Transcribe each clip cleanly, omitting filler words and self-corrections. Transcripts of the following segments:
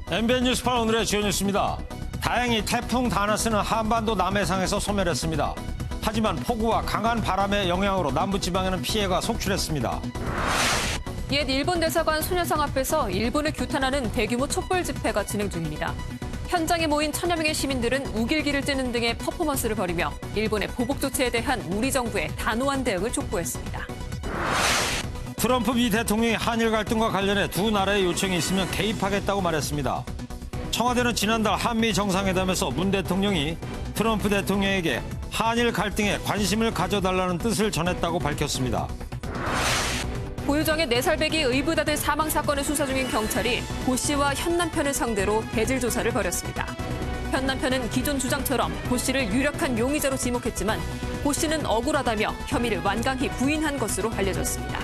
MBN 뉴스파 오늘의 주요 뉴스입니다. 다행히 태풍 다나스는 한반도 남해상에서 소멸했습니다. 하지만 폭우와 강한 바람의 영향으로 남부지방에는 피해가 속출했습니다. 옛 일본 대사관 소녀상 앞에서 일본을 규탄하는 대규모 촛불 집회가 진행 중입니다. 현장에 모인 천여 명의 시민들은 우길기를 뜨는 등의 퍼포먼스를 벌이며 일본의 보복 조치에 대한 우리 정부의 단호한 대응을 촉구했습니다. 트럼프 미 대통령이 한일 갈등과 관련해 두 나라의 요청이 있으면 개입하겠다고 말했습니다. 청와대는 지난달 한미 정상회담에서 문 대통령이 트럼프 대통령에게 한일 갈등에 관심을 가져달라는 뜻을 전했다고 밝혔습니다. 고유정의 4살배기 의붓아들 사망 사건을 수사 중인 경찰이 고 씨와 현 남편을 상대로 대질 조사를 벌였습니다. 현 남편은 기존 주장처럼 고 씨를 유력한 용의자로 지목했지만 고 씨는 억울하다며 혐의를 완강히 부인한 것으로 알려졌습니다.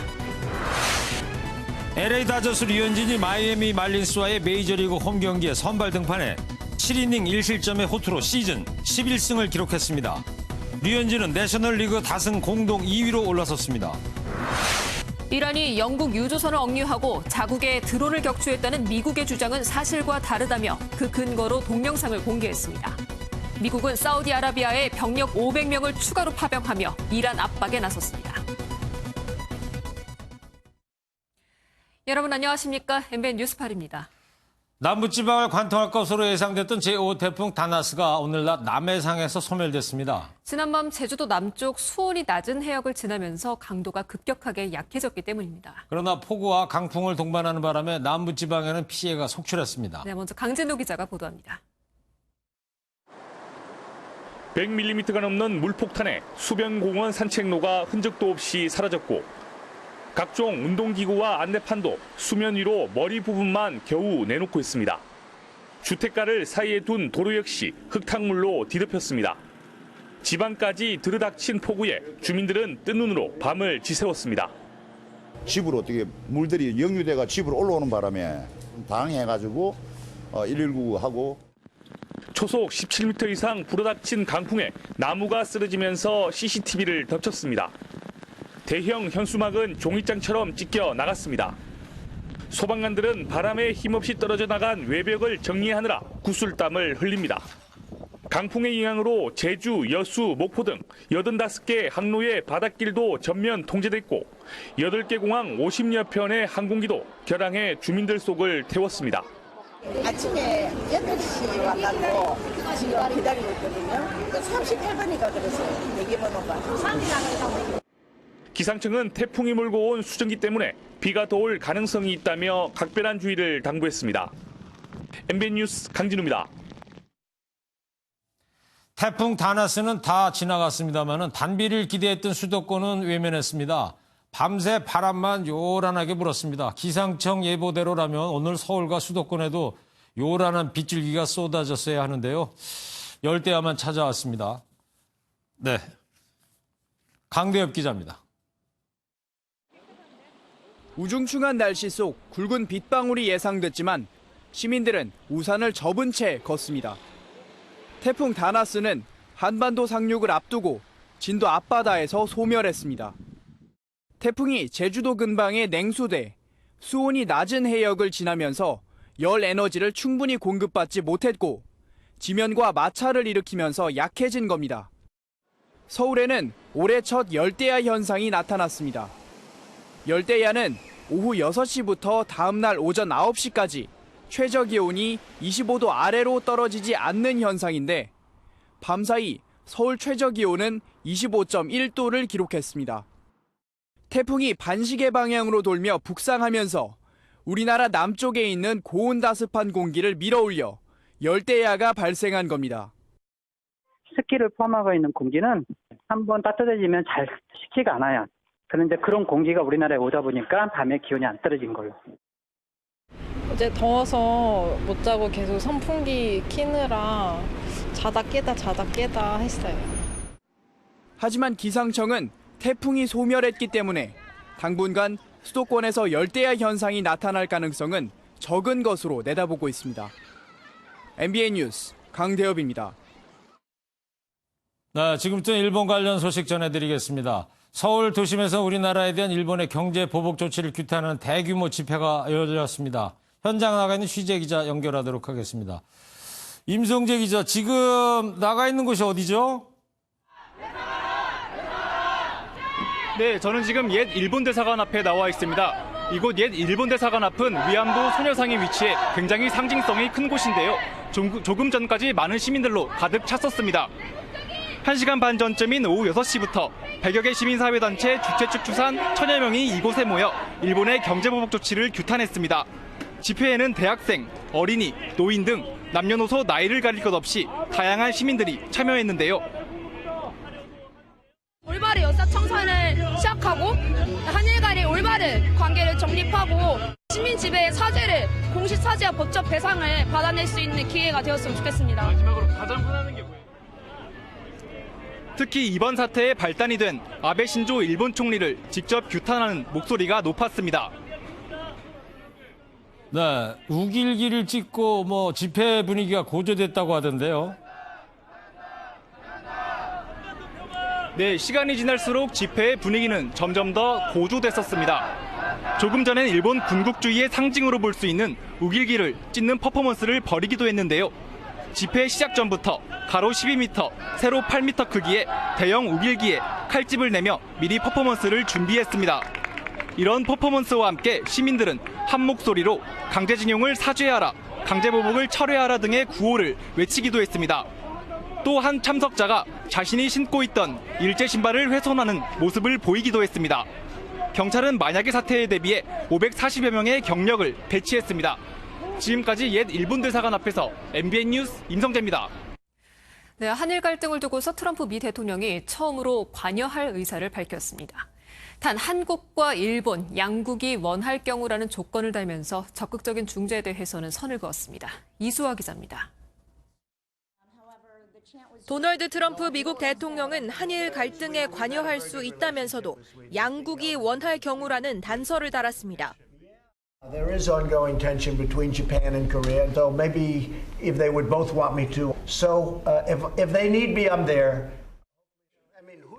LA 다저스 류현진이 마이애미 말린스와의 메이저리그 홈 경기에 선발 등판해 7이닝 1실점의 호투로 시즌 11승을 기록했습니다. 류현진은 내셔널리그 다승 공동 2위로 올라섰습니다. 이란이 영국 유조선을 억류하고 자국에 드론을 격추했다는 미국의 주장은 사실과 다르다며 그 근거로 동영상을 공개했습니다. 미국은 사우디아라비아에 병력 500명을 추가로 파병하며 이란 압박에 나섰습니다. 여러분 안녕하십니까? MBN 뉴스팔입니다. 남부지방을 관통할 것으로 예상됐던 제5 태풍 다나스가 오늘 낮 남해상에서 소멸됐습니다. 지난밤 제주도 남쪽 수온이 낮은 해역을 지나면서 강도가 급격하게 약해졌기 때문입니다. 그러나 폭우와 강풍을 동반하는 바람에 남부지방에는 피해가 속출했습니다. 네, 먼저 강진호 기자가 보도합니다. 100mm가 넘는 물폭탄에 수변공원 산책로가 흔적도 없이 사라졌고 각종 운동기구와 안내판도 수면 위로 머리 부분만 겨우 내놓고 있습니다. 주택가를 사이에 둔 도로 역시 흙탕물로 뒤덮였습니다. 지방까지 들이닥친 폭우에 주민들은 뜬 눈으로 밤을 지새웠습니다. 집으로 어떻게 물들이 역류돼가 집으로 올라오는 바람에 당해가지고 119 하고 초속 17m 이상 불어닥친 강풍에 나무가 쓰러지면서 CCTV를 덮쳤습니다. 대형 현수막은 종이장처럼 찢겨 나갔습니다. 소방관들은 바람에 힘없이 떨어져 나간 외벽을 정리하느라 구슬땀을 흘립니다. 강풍의 영향으로 제주, 여수, 목포 등 85개 항로의 바닷길도 전면 통제됐고 8개 공항 50여 편의 항공기도 결항해 주민들 속을 태웠습니다. 아침에 8시 와가지고 지금 기다리고 있거든요. 38번이가 그랬어요. 대기번호가. 기상청은 태풍이 몰고 온 수증기 때문에 비가 더 올 가능성이 있다며 각별한 주의를 당부했습니다. MBN 뉴스 강진우입니다. 태풍 다나스는 다 지나갔습니다만 단비를 기대했던 수도권은 외면했습니다. 밤새 바람만 요란하게 불었습니다. 기상청 예보대로라면 오늘 서울과 수도권에도 요란한 빗줄기가 쏟아졌어야 하는데요. 열대야만 찾아왔습니다. 네, 강대엽 기자입니다. 우중충한 날씨 속 굵은 빗방울이 예상됐지만 시민들은 우산을 접은 채 걷습니다. 태풍 다나스는 한반도 상륙을 앞두고 진도 앞바다에서 소멸했습니다. 태풍이 제주도 근방에 냉수돼 수온이 낮은 해역을 지나면서 열 에너지를 충분히 공급받지 못했고 지면과 마찰을 일으키면서 약해진 겁니다. 서울에는 올해 첫 열대야 현상이 나타났습니다. 열대야는 오후 6시부터 다음 날 오전 9시까지 최저 기온이 25도 아래로 떨어지지 않는 현상인데 밤사이 서울 최저 기온은 25.1도를 기록했습니다. 태풍이 반시계 방향으로 돌며 북상하면서 우리나라 남쪽에 있는 고온다습한 공기를 밀어올려 열대야가 발생한 겁니다. 습기를 포함하고 있는 공기는 한번 따뜻해지면 잘 식지가 않아요. 그런데 그런 공기가 우리나라에 오다 보니까 밤에 기온이 안 떨어진 거예요. 어제 더워서 못 자고 계속 선풍기 키느라 자다 깨다 했어요. 하지만 기상청은 태풍이 소멸했기 때문에 당분간 수도권에서 열대야 현상이 나타날 가능성은 적은 것으로 내다보고 있습니다. MBN 뉴스 강대엽입니다. 네, 지금부터 일본 관련 소식 전해드리겠습니다. 서울 도심에서 우리나라에 대한 일본의 경제 보복 조치를 규탄하는 대규모 집회가 열렸습니다. 현장 나가 있는 취재 기자 연결하도록 하겠습니다. 임성재 기자, 지금 나가 있는 곳이 어디죠? 네, 저는 지금 옛 일본 대사관 앞에 나와 있습니다. 이곳 옛 일본 대사관 앞은 위안부 소녀상이 위치해 굉장히 상징성이 큰 곳인데요. 조금 전까지 많은 시민들로 가득 찼었습니다. 1시간 반 전쯤인 오후 6시부터 100여 개 시민사회단체 주최 측 추산 1000여 명이 이곳에 모여 일본의 경제보복 조치를 규탄했습니다. 집회에는 대학생, 어린이, 노인 등 남녀노소 나이를 가릴 것 없이 다양한 시민들이 참여했는데요. 올바른 역사청산을 시작하고 한일 간의 올바른 관계를 정립하고 시민 지배의 사죄를 공식 사죄와 법적 배상을 받아낼 수 있는 기회가 되었으면 좋겠습니다. 마지막으로 가장 원하는 게 뭐예요? 특히 이번 사태에 발단이 된 아베 신조 일본 총리를 직접 규탄하는 목소리가 높았습니다. 네, 우길기를 찍고 집회 분위기가 고조됐다고 하던데요. 네, 시간이 지날수록 집회의 분위기는 점점 더 고조됐었습니다. 조금 전엔 일본 군국주의의 상징으로 볼 수 있는 우길기를 찢는 퍼포먼스를 벌이기도 했는데요. 집회 시작 전부터 가로 12m, 세로 8m 크기의 대형 우길기에 칼집을 내며 미리 퍼포먼스를 준비했습니다. 이런 퍼포먼스와 함께 시민들은 한 목소리로 강제징용을 사죄하라, 강제보복을 철회하라 등의 구호를 외치기도 했습니다. 또 한 참석자가 자신이 신고 있던 일제 신발을 훼손하는 모습을 보이기도 했습니다. 경찰은 만약의 사태에 대비해 540여 명의 경력을 배치했습니다. 지금까지 옛 일본 대사관 앞에서 MBN 뉴스 임성재입니다. 네, 한일 갈등을 두고서 트럼프 미 대통령이 처음으로 관여할 의사를 밝혔습니다. 단 한국과 일본 양국이 원할 경우라는 조건을 달면서 적극적인 중재에 대해서는 선을 그었습니다. 이수아 기자입니다. 도널드 트럼프 미국 대통령은 한일 갈등에 관여할 수 있다면서도 양국이 원할 경우라는 단서를 달았습니다. There is ongoing tension between Japan and Korea, though maybe if they would both want me to. So if they need me, I'm there.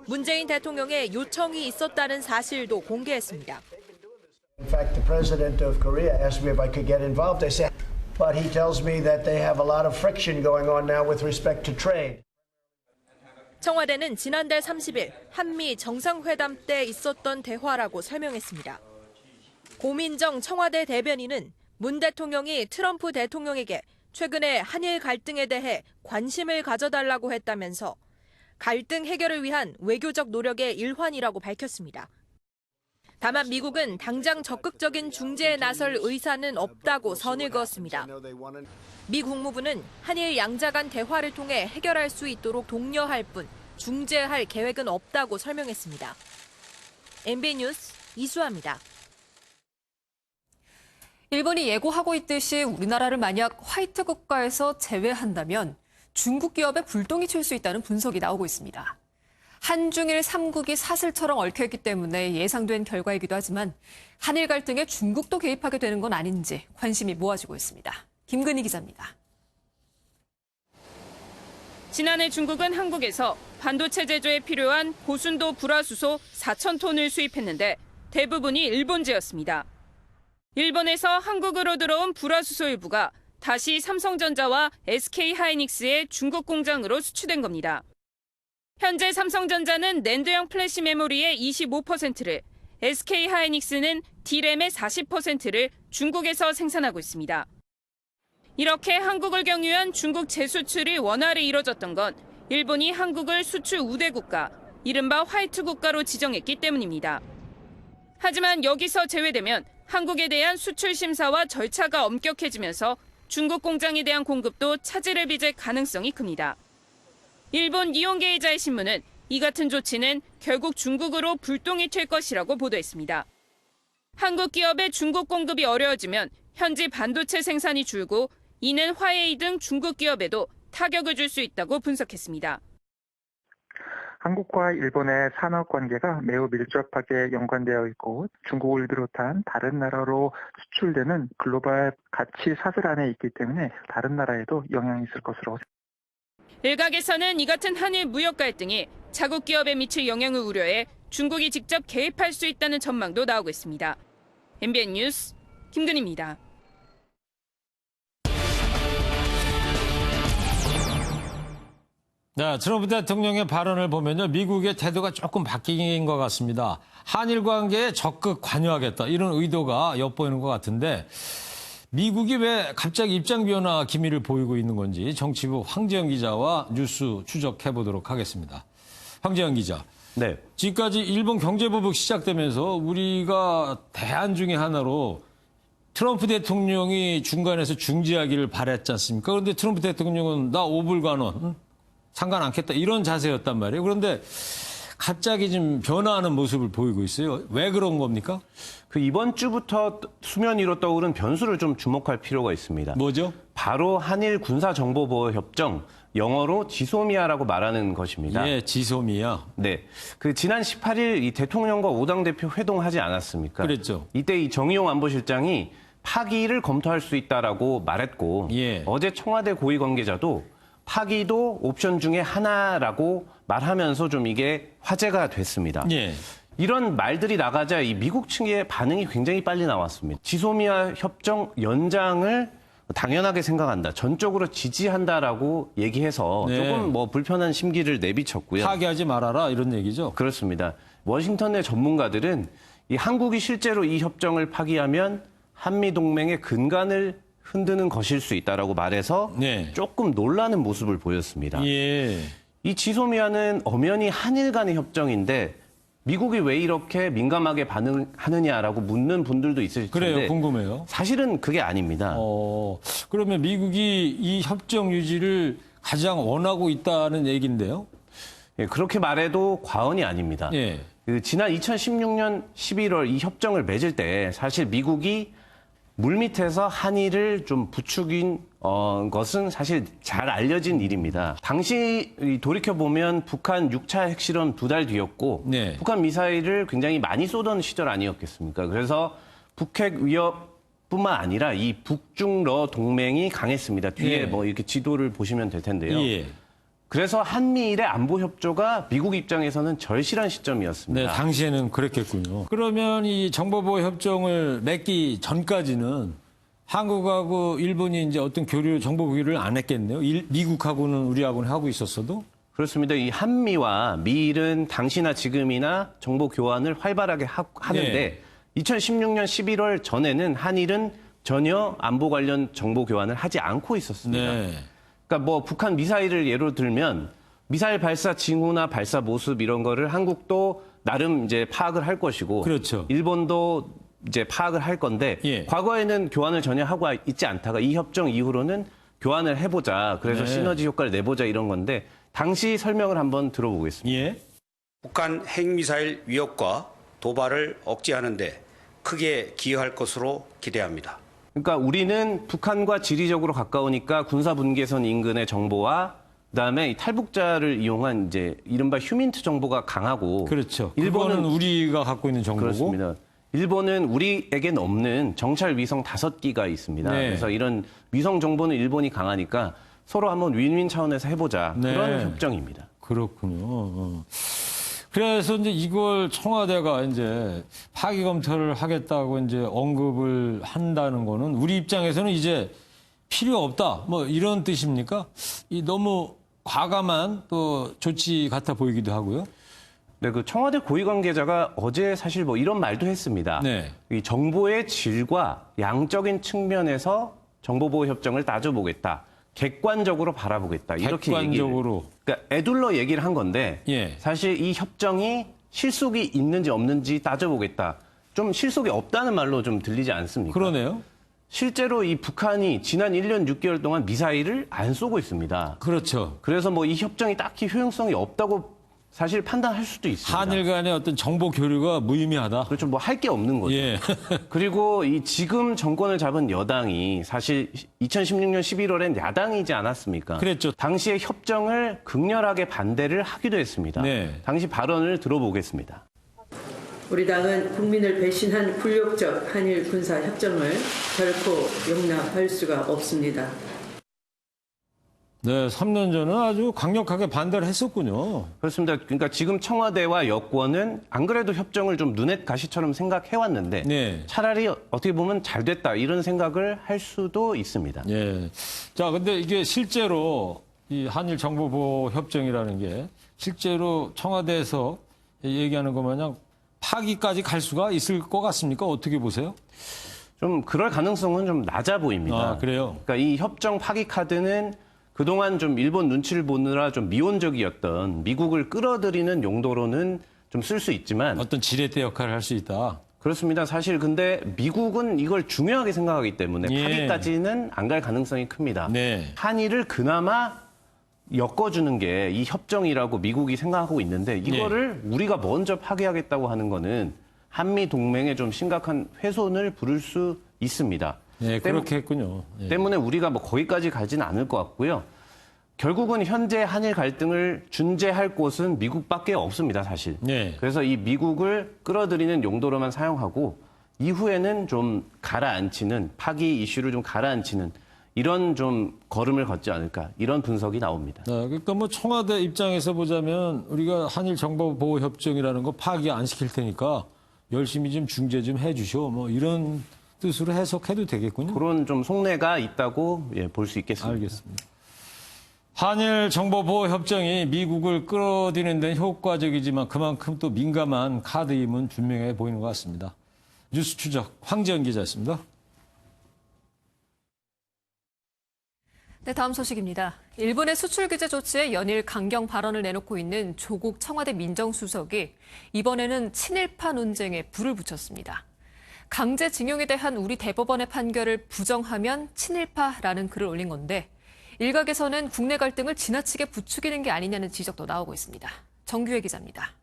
문재인 대통령의 요청이 있었다는 사실도 공개했습니다. In fact, the president of Korea asked me if I could get involved. I said, but he tells me that they have a lot of friction going on now with respect to trade. 청와대는 지난달 30일 한미 정상회담 때 있었던 대화라고 설명했습니다. 고민정 청와대 대변인은 문 대통령이 트럼프 대통령에게 최근에 한일 갈등에 대해 관심을 가져달라고 했다면서 갈등 해결을 위한 외교적 노력의 일환이라고 밝혔습니다. 다만 미국은 당장 적극적인 중재에 나설 의사는 없다고 선을 그었습니다. 미 국무부는 한일 양자 간 대화를 통해 해결할 수 있도록 독려할 뿐 중재할 계획은 없다고 설명했습니다. MBN 뉴스 이수아입니다. 일본이 예고하고 있듯이 우리나라를 만약 화이트 국가에서 제외한다면 중국 기업에 불똥이 칠 수 있다는 분석이 나오고 있습니다. 한중일 3국이 사슬처럼 얽혀있기 때문에 예상된 결과이기도 하지만 한일 갈등에 중국도 개입하게 되는 건 아닌지 관심이 모아지고 있습니다. 김근희 기자입니다. 지난해 중국은 한국에서 반도체 제조에 필요한 고순도 불화수소 4,000톤을 수입했는데 대부분이 일본제였습니다. 일본에서 한국으로 들어온 불화수소 일부가 다시 삼성전자와 SK하이닉스의 중국 공장으로 수출된 겁니다. 현재 삼성전자는 낸드형 플래시 메모리의 25%를, SK하이닉스는 D램의 40%를 중국에서 생산하고 있습니다. 이렇게 한국을 경유한 중국 재수출이 원활히 이뤄졌던 건 일본이 한국을 수출 우대 국가, 이른바 화이트 국가로 지정했기 때문입니다. 하지만 여기서 제외되면 한국에 대한 수출 심사와 절차가 엄격해지면서 중국 공장에 대한 공급도 차질을 빚을 가능성이 큽니다. 일본 니혼게이자의 신문은 이 같은 조치는 결국 중국으로 불똥이 튈 것이라고 보도했습니다. 한국 기업의 중국 공급이 어려워지면 현지 반도체 생산이 줄고 이는 화웨이 등 중국 기업에도 타격을 줄 수 있다고 분석했습니다. 한국과 일본의 산업 관계가 매우 밀접하게 연관되어 있고 중국을 비롯한 다른 나라로 수출되는 글로벌 가치 사슬 안에 있기 때문에 다른 나라에도 영향이 있을 것으로. 일각에서는 이 같은 한일 무역 갈등이 자국 기업에 미칠 영향을 우려해 중국이 직접 개입할 수 있다는 전망도 나오고 있습니다. MBN 뉴스 김근희입니다. 네, 트럼프 대통령의 발언을 보면요, 미국의 태도가 조금 바뀐 것 같습니다. 한일 관계에 적극 관여하겠다 이런 의도가 엿보이는 것 같은데 미국이 왜 갑자기 입장 변화 기미를 보이고 있는 건지 정치부 황재영 기자와 뉴스 추적해 보도록 하겠습니다. 황재영 기자. 네. 지금까지 일본 경제보복 시작되면서 우리가 대안 중에 하나로 트럼프 대통령이 중간에서 중지하기를 바랬지 않습니까? 그런데 트럼프 대통령은 나 오불간원 상관 않겠다 이런 자세였단 말이에요. 그런데 갑자기 좀 변화하는 모습을 보이고 있어요. 왜 그런 겁니까? 그 이번 주부터 수면 위로 떠오른 변수를 좀 주목할 필요가 있습니다. 뭐죠? 바로 한일 군사정보보호협정, 영어로 지소미아라고 말하는 것입니다. 예, 지소미아. 네. 그 지난 18일 이 대통령과 5당 대표 회동하지 않았습니까? 그랬죠. 이때 이 정의용 안보실장이 파기를 검토할 수 있다라고 말했고 예. 어제 청와대 고위 관계자도 파기도 옵션 중에 하나라고 말하면서 좀 이게 화제가 됐습니다. 예. 이런 말들이 나가자 이 미국 측의 반응이 굉장히 빨리 나왔습니다. 지소미아 협정 연장을 당연하게 생각한다. 전적으로 지지한다라고 얘기해서 네. 조금 뭐 불편한 심기를 내비쳤고요. 파기하지 말아라 이런 얘기죠. 그렇습니다. 워싱턴 내 전문가들은 이 한국이 실제로 이 협정을 파기하면 한미 동맹의 근간을 흔드는 것일 수 있다라고 말해서 네. 조금 놀라는 모습을 보였습니다. 예. 이 지소미아는 엄연히 한일 간의 협정인데 미국이 왜 이렇게 민감하게 반응하느냐라고 묻는 분들도 있으실 텐데 그래요, 궁금해요. 사실은 그게 아닙니다. 그러면 미국이 이 협정 유지를 가장 원하고 있다는 얘기인데요? 예, 그렇게 말해도 과언이 아닙니다. 예. 그 지난 2016년 11월 이 협정을 맺을 때 사실 미국이 물밑에서 한일을 좀 부추긴 것은 사실 잘 알려진 일입니다. 당시 돌이켜보면 북한 6차 핵실험 2달 뒤였고 네. 북한 미사일을 굉장히 많이 쏘던 시절 아니었겠습니까? 그래서 북핵 위협뿐만 아니라 이 북중러 동맹이 강했습니다. 뒤에 예. 뭐 이렇게 지도를 보시면 될 텐데요. 예. 그래서 한미일의 안보 협조가 미국 입장에서는 절실한 시점이었습니다. 네, 당시에는 그랬겠군요. 그러면 이 정보보호 협정을 맺기 전까지는 한국하고 일본이 이제 어떤 정보 교류를 안 했겠네요. 미국하고는 우리하고는 하고 있었어도. 그렇습니다. 이 한미와 미일은 당시나 지금이나 정보 교환을 활발하게 하는데 네. 2016년 11월 전에는 한일은 전혀 안보 관련 정보 교환을 하지 않고 있었습니다. 네. 그러니까 뭐 북한 미사일을 예로 들면 미사일 발사 징후나 발사 모습 이런 거를 한국도 나름 이제 파악을 할 것이고 그렇죠. 일본도 이제 파악을 할 건데 예. 과거에는 교환을 전혀 하고 있지 않다가 이 협정 이후로는 교환을 해보자. 그래서 네. 시너지 효과를 내보자 이런 건데 당시 설명을 한번 들어보겠습니다. 예. 북한 핵미사일 위협과 도발을 억제하는 데 크게 기여할 것으로 기대합니다. 그러니까 우리는 북한과 지리적으로 가까우니까 군사분계선 인근의 정보와 그다음에 이 탈북자를 이용한 이제 이른바 휴민트 정보가 강하고 그렇죠. 일본은 우리가 갖고 있는 정보고. 그렇습니다. 일본은 우리에겐 없는 정찰 위성 5기가 있습니다. 네. 그래서 이런 위성 정보는 일본이 강하니까 서로 한번 윈윈 차원에서 해보자. 네. 그런 협정입니다. 그렇군요. 그래서 이제 이걸 청와대가 이제 파기 검토를 하겠다고 이제 언급을 한다는 거는 우리 입장에서는 이제 필요 없다. 뭐 이런 뜻입니까? 이 너무 과감한 또 조치 같아 보이기도 하고요. 네, 그 청와대 고위 관계자가 어제 사실 뭐 이런 말도 했습니다. 네. 이 정보의 질과 양적인 측면에서 정보보호 협정을 따져보겠다. 객관적으로 바라보겠다. 이렇게 객관적으로. 그러니까 애둘러 얘기를 한 건데 예. 사실 이 협정이 실속이 있는지 없는지 따져보겠다. 좀 실속이 없다는 말로 좀 들리지 않습니까? 그러네요. 실제로 이 북한이 지난 1년 6개월 동안 미사일을 안 쏘고 있습니다. 그렇죠. 그래서 뭐 이 협정이 딱히 효용성이 없다고 사실 판단할 수도 있습니다. 한일 간의 어떤 정보 교류가 무의미하다. 그렇죠. 뭐 할 게 없는 거죠. 예. 그리고 이 지금 정권을 잡은 여당이 사실 2016년 11월엔 야당이지 않았습니까? 그랬죠. 당시에 협정을 극렬하게 반대를 하기도 했습니다. 네. 당시 발언을 들어보겠습니다. 우리 당은 국민을 배신한 굴욕적 한일 군사 협정을 결코 용납할 수가 없습니다. 네, 3년 전은 아주 강력하게 반대를 했었군요. 그렇습니다. 그러니까 지금 청와대와 여권은 안 그래도 협정을 좀 눈엣 가시처럼 생각해왔는데 네. 차라리 어떻게 보면 잘 됐다 이런 생각을 할 수도 있습니다. 예. 자, 근데 이게 실제로 이 한일 정보보호 협정이라는 게 실제로 청와대에서 얘기하는 것 마냥 파기까지 갈 수가 있을 것 같습니까? 어떻게 보세요? 좀 그럴 가능성은 좀 낮아 보입니다. 아, 그래요? 그러니까 이 협정 파기 카드는 그동안 좀 일본 눈치를 보느라 좀 미온적이었던 미국을 끌어들이는 용도로는 좀 쓸 수 있지만 어떤 지렛대 역할을 할 수 있다. 그렇습니다. 사실 근데 미국은 이걸 중요하게 생각하기 때문에 예. 파기까지는 안 갈 가능성이 큽니다. 네. 한일을 그나마 엮어주는 게 이 협정이라고 미국이 생각하고 있는데 이거를 우리가 먼저 파기하겠다고 하는 거는 한미 동맹에 좀 심각한 훼손을 부를 수 있습니다. 네, 그렇게 했군요. 예. 때문에 우리가 뭐 거기까지 가지는 않을 것 같고요. 결국은 현재 한일 갈등을 중재할 곳은 미국밖에 없습니다, 사실. 네. 그래서 이 미국을 끌어들이는 용도로만 사용하고 이후에는 좀 가라앉히는 파기 이슈를 좀 가라앉히는 이런 좀 걸음을 걷지 않을까 이런 분석이 나옵니다. 그러니까 뭐 청와대 입장에서 보자면 우리가 한일 정보보호 협정이라는 거 파기 안 시킬 테니까 열심히 좀 중재 좀 해주시오. 뭐 이런 뜻으로 해석해도 되겠군요. 그런 좀 속내가 있다고 볼 수 있겠습니다. 알겠습니다. 한일 정보보호 협정이 미국을 끌어들이는 데는 효과적이지만 그만큼 또 민감한 카드임은 분명해 보이는 것 같습니다. 뉴스 추적 황지연 기자였습니다. 네, 다음 소식입니다. 일본의 수출 규제 조치에 연일 강경 발언을 내놓고 있는 조국 청와대 민정수석이 이번에는 친일파 논쟁에 불을 붙였습니다. 강제징용에 대한 우리 대법원의 판결을 부정하면 친일파라는 글을 올린 건데 일각에서는 국내 갈등을 지나치게 부추기는 게 아니냐는 지적도 나오고 있습니다. 정규혜 기자입니다.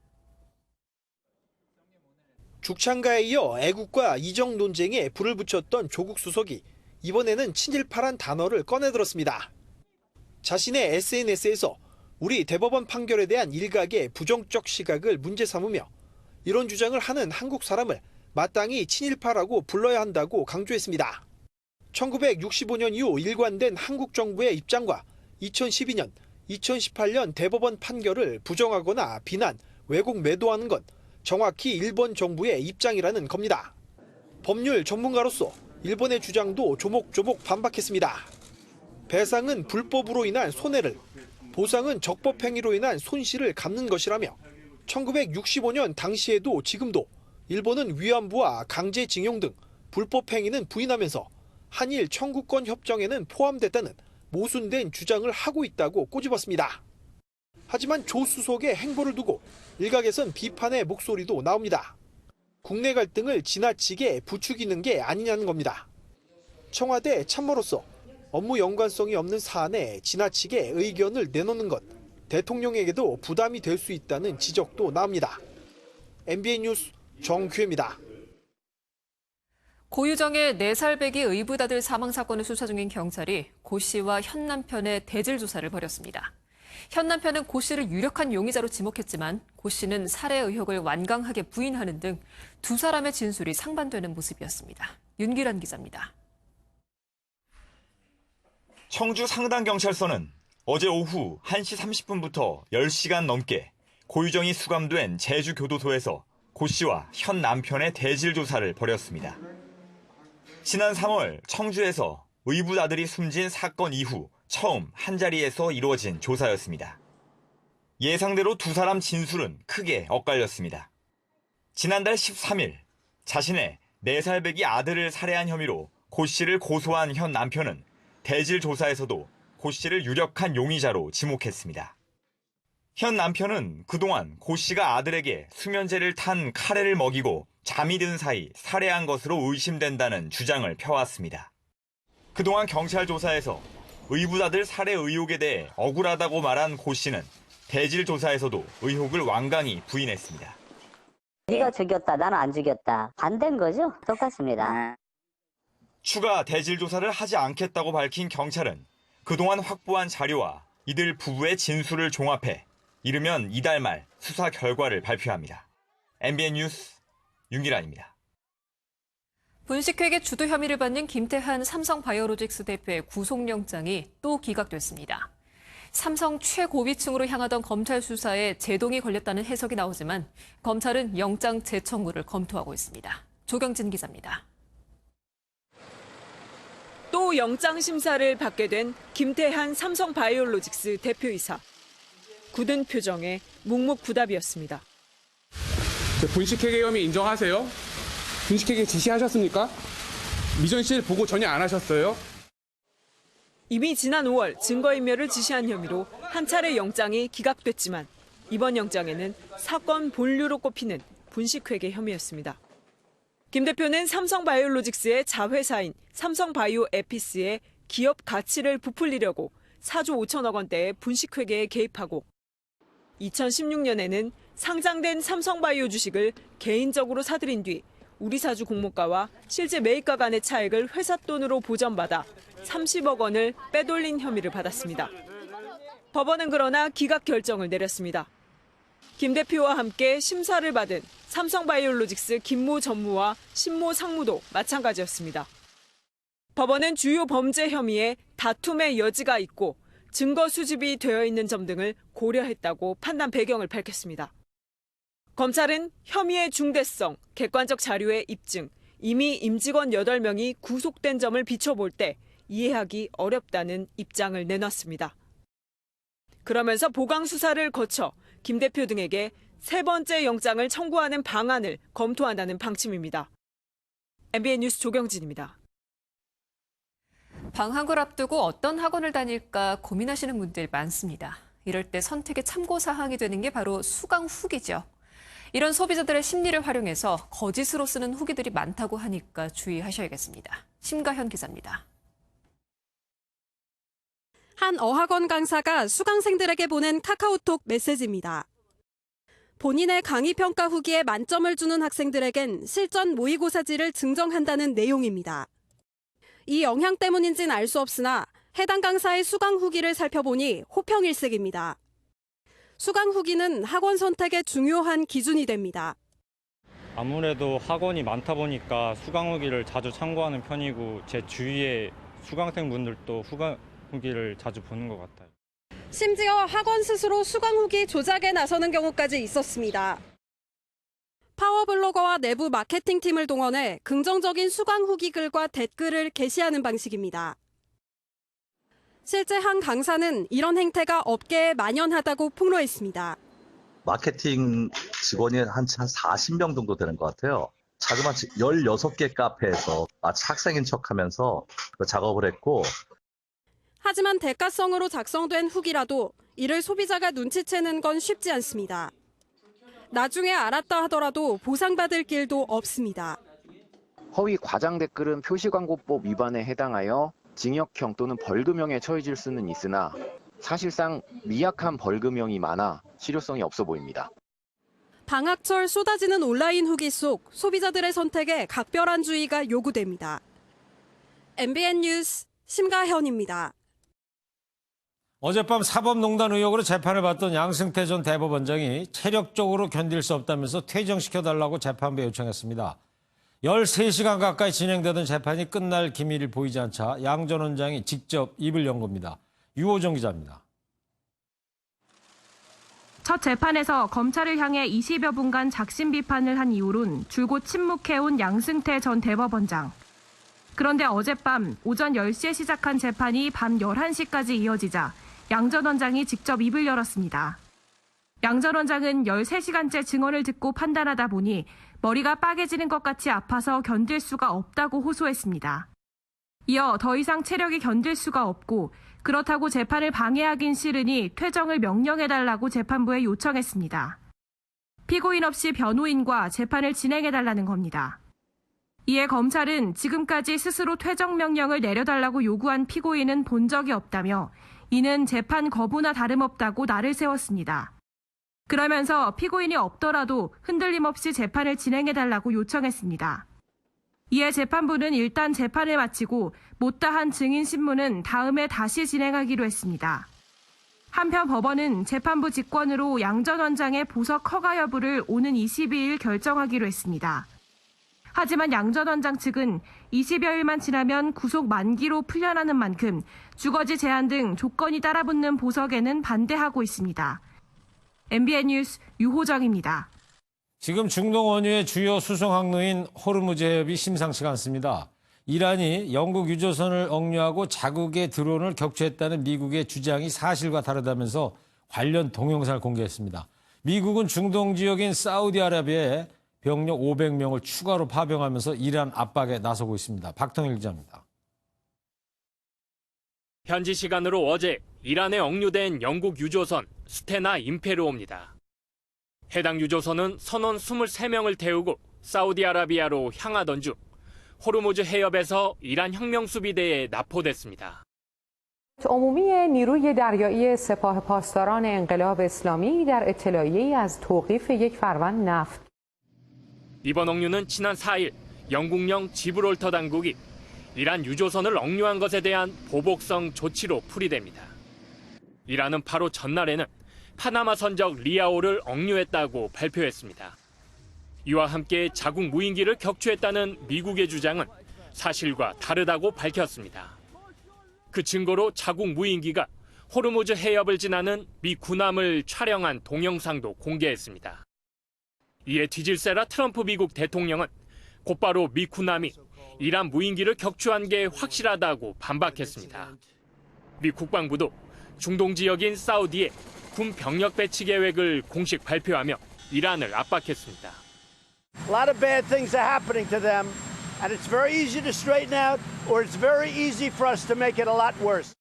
죽창가에 이어 애국과 이정 논쟁에 불을 붙였던 조국 수석이 이번에는 친일파란 단어를 꺼내들었습니다. 자신의 SNS에서 우리 대법원 판결에 대한 일각의 부정적 시각을 문제 삼으며 이런 주장을 하는 한국 사람을 마땅히 친일파라고 불러야 한다고 강조했습니다. 1965년 이후 일관된 한국 정부의 입장과 2012년, 2018년 대법원 판결을 부정하거나 비난, 왜곡 매도하는 건 정확히 일본 정부의 입장이라는 겁니다. 법률 전문가로서 일본의 주장도 조목조목 반박했습니다. 배상은 불법으로 인한 손해를, 보상은 적법행위로 인한 손실을 갚는 것이라며 1965년 당시에도 지금도 일본은 위안부와 강제징용 등 불법행위는 부인하면서 한일 청구권 협정에는 포함됐다는 모순된 주장을 하고 있다고 꼬집었습니다. 하지만 조 수석의 행보를 두고 일각에선 비판의 목소리도 나옵니다. 국내 갈등을 지나치게 부추기는 게 아니냐는 겁니다. 청와대 참모로서 업무 연관성이 없는 사안에 지나치게 의견을 내놓는 것, 대통령에게도 부담이 될 수 있다는 지적도 나옵니다. MBN 뉴스 정규혜입니다. 고유정의 4살배기 의붓아들 사망 사건을 수사 중인 경찰이 고 씨와 현 남편의 대질 조사를 벌였습니다. 현 남편은 고 씨를 유력한 용의자로 지목했지만 고 씨는 살해 의혹을 완강하게 부인하는 등 두 사람의 진술이 상반되는 모습이었습니다. 윤기란 기자입니다. 청주 상당경찰서는 어제 오후 1시 30분부터 10시간 넘게 고유정이 수감된 제주교도소에서 고 씨와 현 남편의 대질 조사를 벌였습니다. 지난 3월 청주에서 의붓아들이 숨진 사건 이후 처음 한자리에서 이루어진 조사였습니다. 예상대로 두 사람 진술은 크게 엇갈렸습니다. 지난달 13일 자신의 4살배기 아들을 살해한 혐의로 고 씨를 고소한 현 남편은 대질 조사에서도 고 씨를 유력한 용의자로 지목했습니다. 현 남편은 그동안 고 씨가 아들에게 수면제를 탄 카레를 먹이고 잠이 든 사이 살해한 것으로 의심된다는 주장을 펴왔습니다. 그동안 경찰 조사에서 의붓아들 살해 의혹에 대해 억울하다고 말한 고 씨는 대질 조사에서도 의혹을 완강히 부인했습니다. 네가 죽였다, 나는 안 죽였다. 반대인 거죠? 똑같습니다. 추가 대질 조사를 하지 않겠다고 밝힌 경찰은 그동안 확보한 자료와 이들 부부의 진술을 종합해 이르면 이달 말 수사 결과를 발표합니다. MBN 뉴스 윤기란입니다. 분식회계 주도 혐의를 받는 김태한 삼성바이오로직스 대표의 구속영장이 또 기각됐습니다. 삼성 최고위층으로 향하던 검찰 수사에 제동이 걸렸다는 해석이 나오지만 검찰은 영장 재청구를 검토하고 있습니다. 조경진 기자입니다. 또 영장 심사를 받게 된 김태한 삼성바이오로직스 대표이사. 굳은 표정에 묵묵부답이었습니다. 분식회계 혐의 인정하세요? 분식회계 지시하셨습니까? 미전실 보고 전혀 안 하셨어요? 이미 지난 5월 증거인멸을 지시한 혐의로 한 차례 영장이 기각됐지만 이번 영장에는 사건 본류로 꼽히는 분식회계 혐의였습니다. 김 대표는 삼성바이오로직스의 자회사인 삼성바이오에피스에 기업 가치를 부풀리려고 4조 5천억 원대의 분식회계에 개입하고 2016년에는 상장된 삼성바이오 주식을 개인적으로 사들인 뒤 우리 사주 공모가와 실제 매입가 간의 차액을 회사 돈으로 보전받아 30억 원을 빼돌린 혐의를 받았습니다. 법원은 그러나 기각 결정을 내렸습니다. 김 대표와 함께 심사를 받은 삼성바이오로직스 김모 전무와 신모 상무도 마찬가지였습니다. 법원은 주요 범죄 혐의에 다툼의 여지가 있고 증거 수집이 되어 있는 점 등을 고려했다고 판단 배경을 밝혔습니다. 검찰은 혐의의 중대성, 객관적 자료의 입증, 이미 임직원 8명이 구속된 점을 비춰볼 때 이해하기 어렵다는 입장을 내놨습니다. 그러면서 보강 수사를 거쳐 김 대표 등에게 세 번째 영장을 청구하는 방안을 검토한다는 방침입니다. MBN 뉴스 조경진입니다. 방학을 앞두고 어떤 학원을 다닐까 고민하시는 분들 많습니다. 이럴 때 선택의 참고사항이 되는 게 바로 수강 후기죠. 이런 소비자들의 심리를 활용해서 거짓으로 쓰는 후기들이 많다고 하니까 주의하셔야겠습니다. 심가현 기자입니다. 한 어학원 강사가 수강생들에게 보낸 카카오톡 메시지입니다. 본인의 강의 평가 후기에 만점을 주는 학생들에겐 실전 모의고사지를 증정한다는 내용입니다. 이 영향 때문인지는 알 수 없으나 해당 강사의 수강 후기를 살펴보니 호평일색입니다. 수강 후기는 학원 선택의 중요한 기준이 됩니다. 아무래도 학원이 많다 보니까 수강 후기를 자주 참고하는 편이고 제 주위에 수강생분들도 후기를 자주 보는 것 같아요. 심지어 학원 스스로 수강 후기 조작에 나서는 경우까지 있었습니다. 파워블로거와 내부 마케팅팀을 동원해 긍정적인 수강 후기 글과 댓글을 게시하는 방식입니다. 실제 한 강사는 이런 행태가 업계에 만연하다고 폭로했습니다. 마케팅 직원이 한 40명 정도 되는 것 같아요. 자그마치 16개 카페에서 마치 학생인 척하면서 그 작업을 했고, 하지만 대가성으로 작성된 후기라도 이를 소비자가 눈치채는 건 쉽지 않습니다. 나중에 알았다 하더라도 보상받을 길도 없습니다. 허위 과장 댓글은 표시광고법 위반에 해당하여 징역형 또는 벌금형에 처해질 수는 있으나 사실상 미약한 벌금형이 많아 실효성이 없어 보입니다. 방학철 쏟아지는 온라인 후기 속 소비자들의 선택에 각별한 주의가 요구됩니다. MBN 뉴스 심가현입니다. 어젯밤 사법농단 의혹으로 재판을 받던 양승태 전 대법원장이 체력적으로 견딜 수 없다면서 퇴정시켜달라고 재판부에 요청했습니다. 13시간 가까이 진행되던 재판이 끝날 기미를 보이지 않자 양 전 원장이 직접 입을 연 겁니다. 유호정 기자입니다. 첫 재판에서 검찰을 향해 20여 분간 작심 비판을 한 이후론 줄곧 침묵해온 양승태 전 대법원장. 그런데 어젯밤 오전 10시에 시작한 재판이 밤 11시까지 이어지자 양 전 원장이 직접 입을 열었습니다. 양 전 원장은 13시간째 증언을 듣고 판단하다 보니 머리가 빠개지는 것 같이 아파서 견딜 수가 없다고 호소했습니다. 이어 더 이상 체력이 견딜 수가 없고 그렇다고 재판을 방해하긴 싫으니 퇴정을 명령해달라고 재판부에 요청했습니다. 피고인 없이 변호인과 재판을 진행해달라는 겁니다. 이에 검찰은 지금까지 스스로 퇴정 명령을 내려달라고 요구한 피고인은 본 적이 없다며 이는 재판 거부나 다름없다고 날을 세웠습니다. 그러면서 피고인이 없더라도 흔들림 없이 재판을 진행해달라고 요청했습니다. 이에 재판부는 일단 재판을 마치고 못다한 증인 신문은 다음에 다시 진행하기로 했습니다. 한편 법원은 재판부 직권으로 양 전 원장의 보석 허가 여부를 오는 22일 결정하기로 했습니다. 하지만 양 전 원장 측은 20여일만 지나면 구속 만기로 풀려나는 만큼 주거지 제한 등 조건이 따라붙는 보석에는 반대하고 있습니다. MBN 뉴스 유호정입니다. 지금 중동 원유의 주요 수송 항로인 호르무즈 해협이 심상치가 않습니다. 이란이 영국 유조선을 억류하고 자국의 드론을 격추했다는 미국의 주장이 사실과 다르다면서 관련 동영상을 공개했습니다. 미국은 중동 지역인 사우디아라비아에 병력 500명을 추가로 파병하면서 이란 압박에 나서고 있습니다. 박통일 기자입니다. 현지 시간으로 어제 이란에 억류된 영국 유조선 스테나 임페르오입니다. 해당 유조선은 선원 23명을 태우고 사우디아라비아로 향하던 중 호르무즈 해협에서 이란 혁명수비대에 납포됐습니다. عمومی نیروی دریایی سپاه پاسداران انقلاب اسلامی در اطلاعیه‌ای از توقیف یک فروند نفت. 이번 억류는 지난 4일 영국령 지브롤터 당국이 이란 유조선을 억류한 것에 대한 보복성 조치로 풀이됩니다. 이란은 바로 전날에는 파나마 선적 리아오를 억류했다고 발표했습니다. 이와 함께 자국 무인기를 격추했다는 미국의 주장은 사실과 다르다고 밝혔습니다. 그 증거로 자국 무인기가 호르무즈 해협을 지나는 미 군함을 촬영한 동영상도 공개했습니다. 이에 뒤질세라 트럼프 미국 대통령은 곧바로 미 군함이 이란 무인기를 격추한 게 확실하다고 반박했습니다. 미 국방부도 중동 지역인 사우디에 군 병력 배치 계획을 공식 발표하며 이란을 압박했습니다. A lot of bad things are happening to them, and it's very easy to straighten out, or it's very easy for us to make it a lot worse.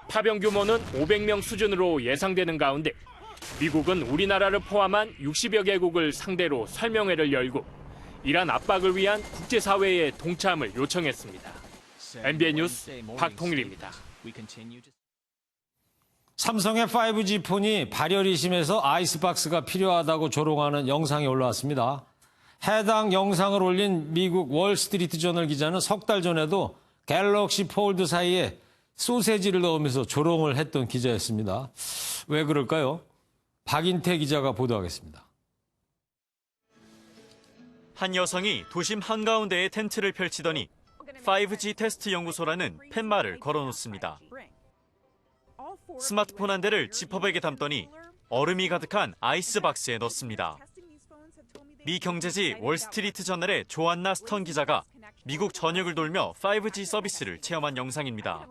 파병 규모는 500명 수준으로 예상되는 가운데 미국은 우리나라를 포함한 60여 개국을 상대로 설명회를 열고 이란 압박을 위한 국제사회의 동참을 요청했습니다. MBN 뉴스 박통일입니다. 삼성의 5G 폰이 발열이 심해서 아이스박스가 필요하다고 조롱하는 영상이 올라왔습니다. 해당 영상을 올린 미국 월스트리트저널 기자는 석 달 전에도 갤럭시 폴드 사이에 소세지를 넣으면서 조롱을 했던 기자였습니다. 왜 그럴까요? 박인태 기자가 보도하겠습니다. 한 여성이 도심 한가운데에 텐트를 펼치더니 5G 테스트 연구소라는 팻말을 걸어놓습니다. 스마트폰 한 대를 지퍼백에 담더니 얼음이 가득한 아이스박스에 넣습니다. 미 경제지 월스트리트 저널의 조안나 스턴 기자가 미국 전역을 돌며 5G 서비스를 체험한 영상입니다.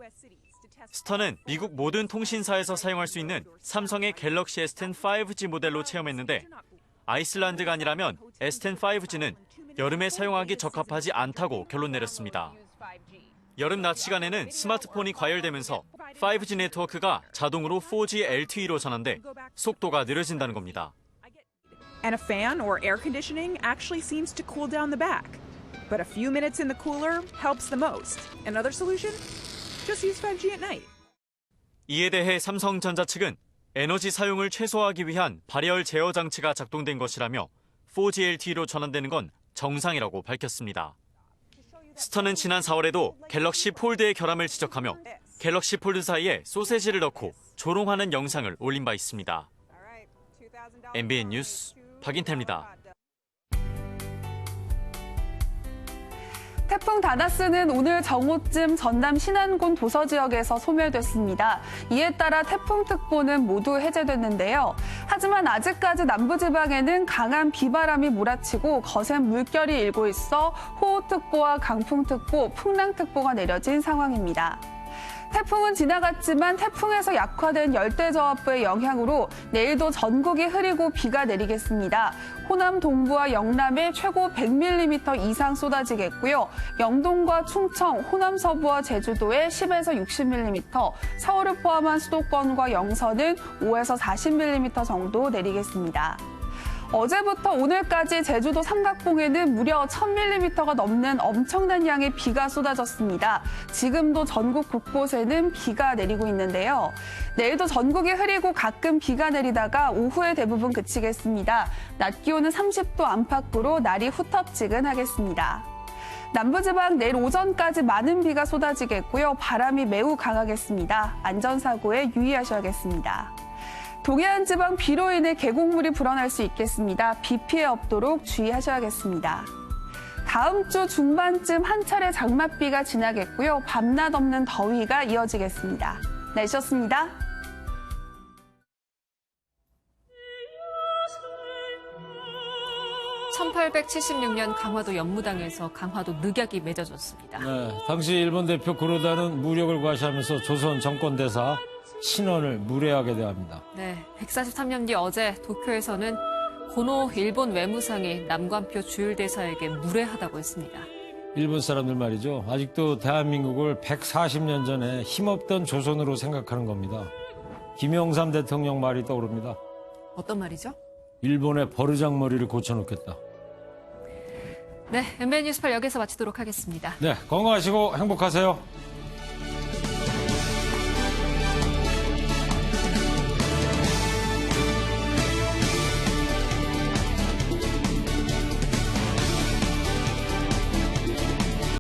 스턴은 미국 모든 통신사에서 사용할 수 있는 삼성의 갤럭시 S10 5G 모델로 체험했는데 아이슬란드가 아니라면 S10 5G는 여름에 사용하기 적합하지 않다고 결론 내렸습니다. 여름 낮 시간에는 스마트폰이 과열되면서 5G 네트워크가 자동으로 4G LTE로 전환돼 속도가 느려진다는 겁니다. And a fan or air conditioning actually seems to cool down the back. But a few minutes in the cooler helps the most. Another solution? Just use 5G at night. 이에 대해 삼성전자 측은 에너지 사용을 최소화하기 위한 발열 제어 장치가 작동된 것이라며 4G LTE로 전환되는 건 정상이라고 밝혔습니다. 스턴은 지난 4월에도 갤럭시 폴드의 결함을 지적하며 갤럭시 폴드 사이에 소세지를 넣고 조롱하는 영상을 올린 바 있습니다. MBN 뉴스 박인태입니다. 태풍 다나스는 오늘 정오쯤 전남 신안군 도서 지역에서 소멸됐습니다. 이에 따라 태풍특보는 모두 해제됐는데요. 하지만 아직까지 남부지방에는 강한 비바람이 몰아치고 거센 물결이 일고 있어 호우특보와 강풍특보, 풍랑특보가 내려진 상황입니다. 태풍은 지나갔지만 태풍에서 약화된 열대저하부의 영향으로 내일도 전국이 흐리고 비가 내리겠습니다. 호남 동부와 영남에 최고 100mm 이상 쏟아지겠고요. 영동과 충청, 호남 서부와 제주도에 10에서 60mm, 서울을 포함한 수도권과 영서는 5에서 40mm 정도 내리겠습니다. 어제부터 오늘까지 제주도 삼각봉에는 무려 1000mm가 넘는 엄청난 양의 비가 쏟아졌습니다. 지금도 전국 곳곳에는 비가 내리고 있는데요. 내일도 전국이 흐리고 가끔 비가 내리다가 오후에 대부분 그치겠습니다. 낮 기온은 30도 안팎으로 날이 후텁지근하겠습니다. 남부지방 내일 오전까지 많은 비가 쏟아지겠고요. 바람이 매우 강하겠습니다. 안전사고에 유의하셔야겠습니다. 동해안 지방 비로 인해 계곡물이 불어날 수 있겠습니다. 비 피해 없도록 주의하셔야겠습니다. 다음 주 중반쯤 한 차례 장맛비가 지나겠고요. 밤낮 없는 더위가 이어지겠습니다. 날씨였습니다. 1876년 강화도 연무당에서 강화도 늑약이 맺어졌습니다. 네, 당시 일본 대표 구로다는 무력을 과시하면서 조선 정권대사 신원을 무례하게 대합니다. 네, 143년 뒤 어제 도쿄에서는 고노 일본 외무상이 남관표 주일대사에게 무례하다고 했습니다. 일본 사람들 말이죠. 아직도 대한민국을 140년 전에 힘없던 조선으로 생각하는 겁니다. 김영삼 대통령 말이 떠오릅니다. 어떤 말이죠? 일본의 버르장머리를 고쳐놓겠다. 네, MBN 뉴스팔 여기서 마치도록 하겠습니다. 네, 건강하시고 행복하세요.